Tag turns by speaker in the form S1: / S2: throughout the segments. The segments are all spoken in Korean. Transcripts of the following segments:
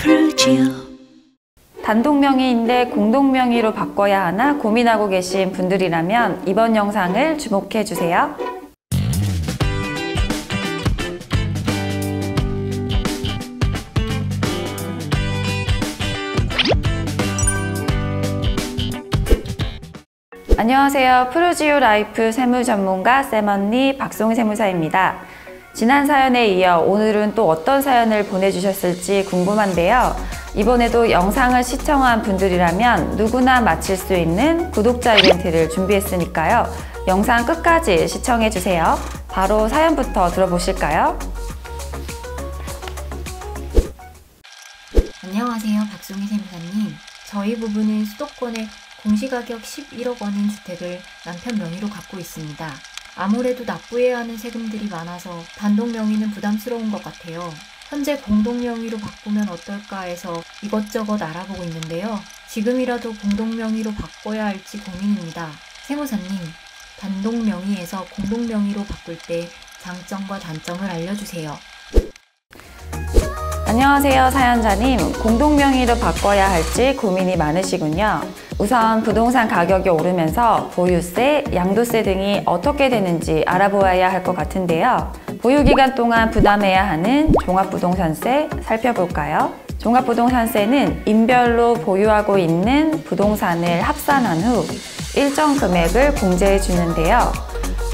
S1: 푸르지오.
S2: 단독명의인데 공동명의로 바꿔야 하나 고민하고 계신 분들이라면 이번 영상을 주목해 주세요. 안녕하세요. 푸르지오 라이프 세무 전문가 쌤언니 박송희 세무사입니다. 지난 사연에 이어 오늘은 또 어떤 사연을 보내주셨을지 궁금한데요. 이번에도 영상을 시청한 분들이라면 누구나 마칠 수 있는 구독자 이벤트를 준비했으니까요. 영상 끝까지 시청해주세요. 바로 사연부터 들어보실까요?
S3: 안녕하세요. 박송희 세무사님. 저희 부부는 수도권에 공시가격 11억 원인 주택을 남편 명의로 갖고 있습니다. 아무래도 납부해야 하는 세금들이 많아서 단독 명의는 부담스러운 것 같아요. 현재 공동 명의로 바꾸면 어떨까 해서 이것저것 알아보고 있는데요. 지금이라도 공동 명의로 바꿔야 할지 고민입니다. 세무사님, 단독 명의에서 공동 명의로 바꿀 때 장점과 단점을 알려주세요.
S2: 안녕하세요, 사연자님. 공동명의로 바꿔야 할지 고민이 많으시군요. 우선 부동산 가격이 오르면서 보유세, 양도세 등이 어떻게 되는지 알아보아야 할 것 같은데요. 보유기간 동안 부담해야 하는 종합부동산세 살펴볼까요? 종합부동산세는 인별로 보유하고 있는 부동산을 합산한 후 일정 금액을 공제해 주는데요.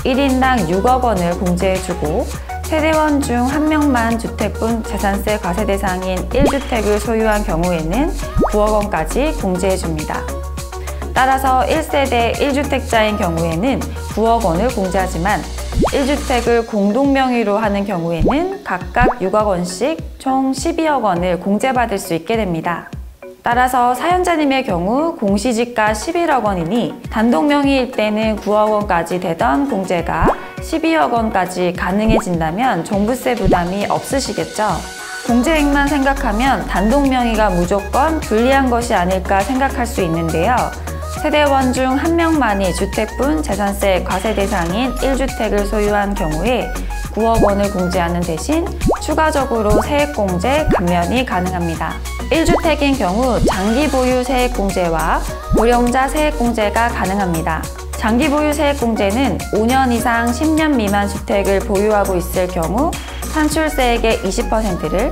S2: 1인당 6억 원을 공제해주고 세대원 중 한 명만 주택분 재산세 과세 대상인 1주택을 소유한 경우에는 9억 원까지 공제해줍니다. 따라서 1세대 1주택자인 경우에는 9억 원을 공제하지만 1주택을 공동명의로 하는 경우에는 각각 6억 원씩 총 12억 원을 공제받을 수 있게 됩니다. 따라서 사연자님의 경우 공시지가 11억 원이니 단독명의일 때는 9억 원까지 되던 공제가 12억 원까지 가능해진다면 종부세 부담이 없으시겠죠? 공제액만 생각하면 단독명의가 무조건 불리한 것이 아닐까 생각할 수 있는데요. 세대원 중 한 명만이 주택분 재산세 과세 대상인 1주택을 소유한 경우에 9억 원을 공제하는 대신 추가적으로 세액공제 감면이 가능합니다. 1주택인 경우 장기 보유 세액공제와 고령자 세액공제가 가능합니다. 장기 보유 세액공제는 5년 이상 10년 미만 주택을 보유하고 있을 경우 산출세액의 20%를,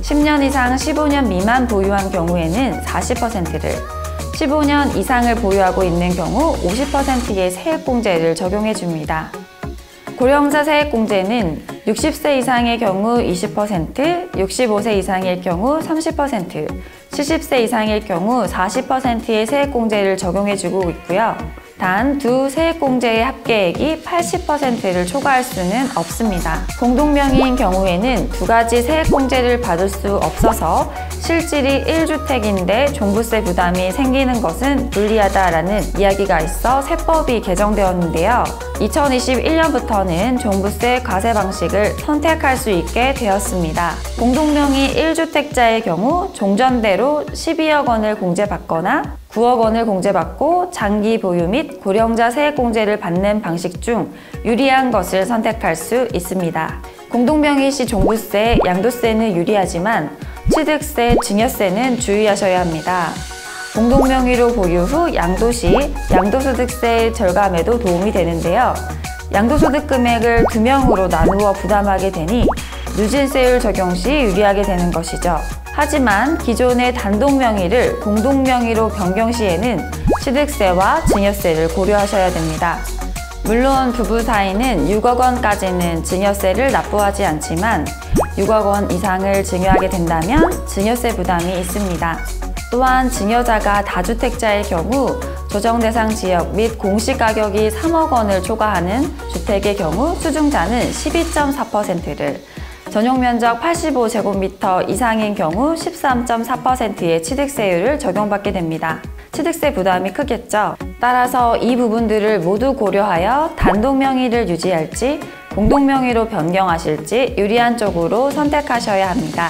S2: 10년 이상 15년 미만 보유한 경우에는 40%를, 15년 이상을 보유하고 있는 경우 50%의 세액공제를 적용해 줍니다. 고령자 세액공제는 60세 이상의 경우 20%, 65세 이상일 경우 30%, 70세 이상일 경우 40%의 세액공제를 적용해주고 있고요. 단 두 세액공제의 합계액이 80%를 초과할 수는 없습니다. 공동명의인 경우에는 두 가지 세액공제를 받을 수 없어서 실질이 1주택인데 종부세 부담이 생기는 것은 불리하다라는 이야기가 있어 세법이 개정되었는데요. 2021년부터는 종부세 과세 방식을 선택할 수 있게 되었습니다. 공동명의 1주택자의 경우 종전대로 12억 원을 공제받거나 9억 원을 공제받고 장기 보유 및 고령자 세액공제를 받는 방식 중 유리한 것을 선택할 수 있습니다. 공동명의 시 종부세, 양도세는 유리하지만 취득세, 증여세는 주의하셔야 합니다. 공동명의로 보유 후 양도 시 양도소득세 절감에도 도움이 되는데요. 양도소득 금액을 2명으로 나누어 부담하게 되니 누진세율 적용 시 유리하게 되는 것이죠. 하지만 기존의 단독명의를 공동명의로 변경 시에는 취득세와 증여세를 고려하셔야 됩니다. 물론 부부 사이는 6억 원까지는 증여세를 납부하지 않지만 6억 원 이상을 증여하게 된다면 증여세 부담이 있습니다. 또한 증여자가 다주택자일 경우 조정 대상 지역 및 공시가격이 3억 원을 초과하는 주택의 경우 수중자는 12.4%를, 전용 면적 85제곱미터 이상인 경우 13.4%의 취득세율을 적용받게 됩니다. 취득세 부담이 크겠죠? 따라서 이 부분들을 모두 고려하여 단독명의를 유지할지 공동명의로 변경하실지 유리한 쪽으로 선택하셔야 합니다.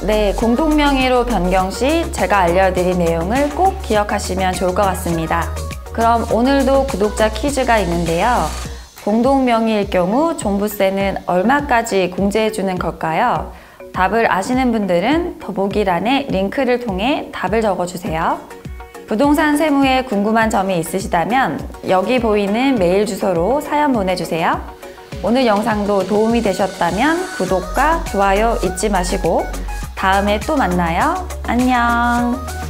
S2: 네, 공동명의로 변경 시 제가 알려드린 내용을 꼭 기억하시면 좋을 것 같습니다. 그럼 오늘도 구독자 퀴즈가 있는데요. 공동명의일 경우 종부세는 얼마까지 공제해주는 걸까요? 답을 아시는 분들은 더보기란에 링크를 통해 답을 적어주세요. 부동산 세무에 궁금한 점이 있으시다면 여기 보이는 메일 주소로 사연 보내주세요. 오늘 영상도 도움이 되셨다면 구독과 좋아요 잊지 마시고 다음에 또 만나요. 안녕.